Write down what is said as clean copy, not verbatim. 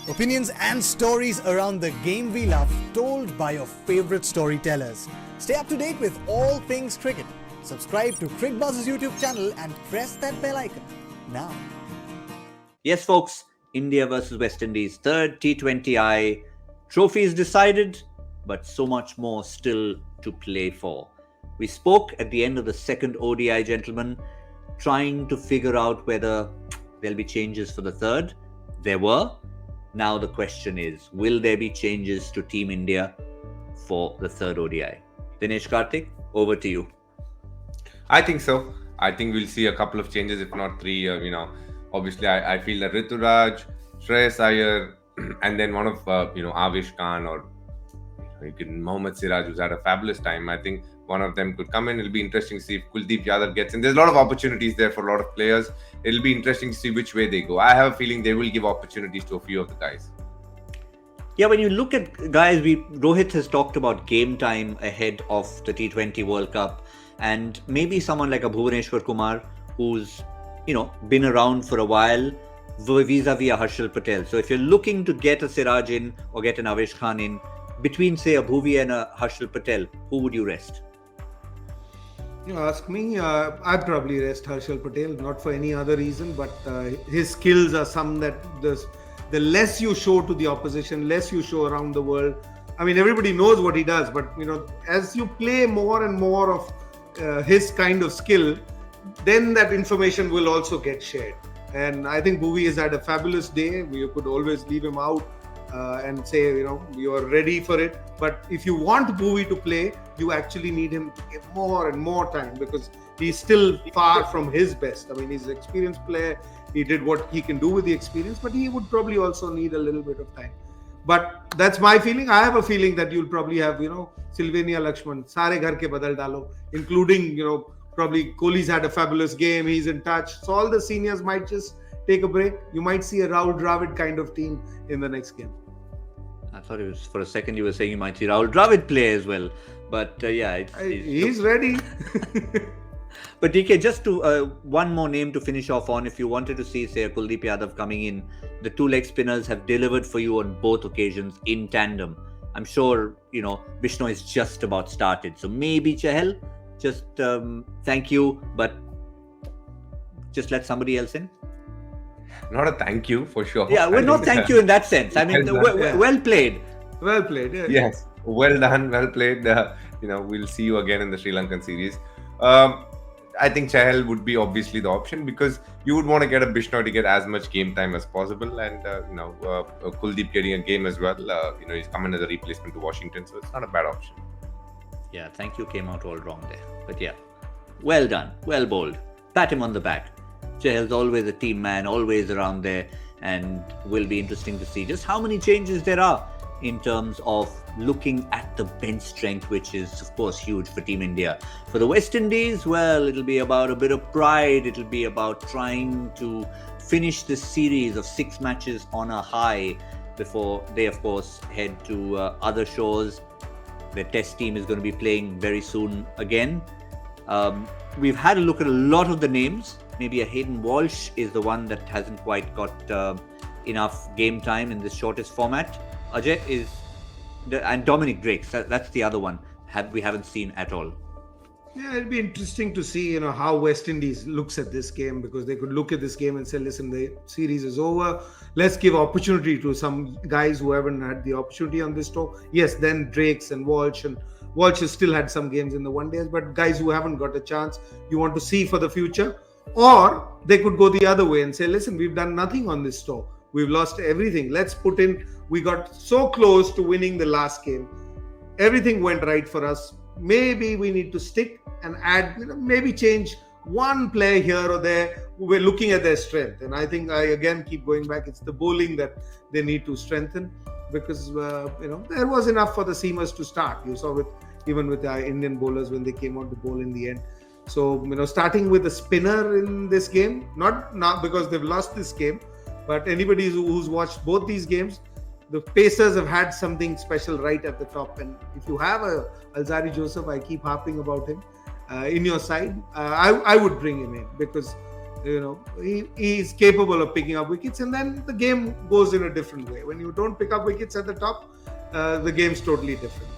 Opinions and stories around the game we love, told by your favorite storytellers. Stay up to date with all things cricket. Subscribe to CricBuzz's YouTube channel and press that bell icon now. Yes, folks, India versus West Indies, third T20I. Trophy is decided, but so much more still to play for. We spoke at the end of the second ODI, gentlemen, trying to figure out whether there'll be changes for the third. There were. Now the question is, will there be changes to Team India for the third ODI? Dinesh Karthik, over to you. I think so. I think we'll see a couple of changes, if not three. Obviously, I feel that Rituraj, Shreyas Iyer, and then one of Avesh Khan or Mohammad Siraj, who's had a fabulous time. I think one of them could come in. It'll be interesting to see if Kuldeep Yadav gets in. There's a lot of opportunities there for a lot of players. It'll be interesting to see which way they go. I have a feeling they will give opportunities to a few of the guys. Yeah, when you look at guys, Rohit has talked about game time ahead of the T20 World Cup, and maybe someone like a Bhuvaneshwar Kumar who's been around for a while vis-a-vis a Harshal Patel. So if you're looking to get a Siraj in or get an Avesh Khan in, between say a Bhuvi and a Harshal Patel, who would you rest? You ask me, I'd probably rest Harshal Patel, not for any other reason, but his skills are some that the less you show to the opposition, less you show around the world. I mean, everybody knows what he does, but as you play more and more of his kind of skill, then that information will also get shared. And I think Bhuvi has had a fabulous day. You could always leave him out and say, you are ready for it. But if you want Bhuvi to play, you actually need him to get more and more time because he's still far from his best. I mean, he's an experienced player. He did what he can do with the experience, but he would probably also need a little bit of time. But that's my feeling. I have a feeling that you'll probably have, Sylvania Lakshman, Sare Ghar ke badal dalo, including, probably Kohli's had a fabulous game. He's in touch. So all the seniors might just take a break. You might see a Rahul Dravid kind of team in the next game. I thought it was for a second you were saying you might see Rahul Dravid play as well. But he's ready. But DK, just to one more name to finish off on, if you wanted to see, say, Kuldeep Yadav coming in, the two leg spinners have delivered for you on both occasions in tandem. I'm sure, Bishnoi is just about started. So maybe Chahal, just thank you, but just let somebody else in. Not a thank you, for sure. Yeah, well, no thank you in that sense. I mean, well played. Well played, yeah. Yes, well done, well played. We'll see you again in the Sri Lankan series. I think Chahal would be obviously the option because you would want to get a Bishnoi to get as much game time as possible, and Kuldeep getting a game as well. He's coming as a replacement to Washington, so it's not a bad option. Yeah, thank you came out all wrong there, but yeah, well done, well bowled. Pat him on the back. Chahal's always a team man, always around there, and will be interesting to see just how many changes there are in terms of looking at the bench strength, which is, of course, huge for Team India. For the West Indies, well, it'll be about a bit of pride. It'll be about trying to finish this series of 6 matches on a high before they, of course, head to other shores. Their test team is going to be playing very soon again. We've had a look at a lot of the names. Maybe a Hayden Walsh is the one that hasn't quite got enough game time in this shortest format. Ajay is, and Dominic Drake, that's the other one we haven't seen at all. Yeah, it'll be interesting to see, how West Indies looks at this game because they could look at this game and say, listen, the series is over. Let's give opportunity to some guys who haven't had the opportunity on this tour. Yes, then Drakes and Walsh has still had some games in the one days, but guys who haven't got a chance, you want to see for the future. Or they could go the other way and say, listen, we've done nothing on this tour. We've lost everything. Let's put in, we got so close to winning the last game. Everything went right for us. Maybe we need to stick and add, maybe change one player here or there. We're looking at their strength. And I think I again keep going back. It's the bowling that they need to strengthen because, there was enough for the seamers to start. You saw even with our Indian bowlers when they came out to bowl in the end. So, starting with a spinner in this game, not because they've lost this game, but anybody who's watched both these games, the Pacers have had something special right at the top. And if you have a Alzarri Joseph, I keep harping about him, in your side, I would bring him in because He's capable of picking up wickets, and then the game goes in a different way. When you don't pick up wickets at the top, the game's totally different.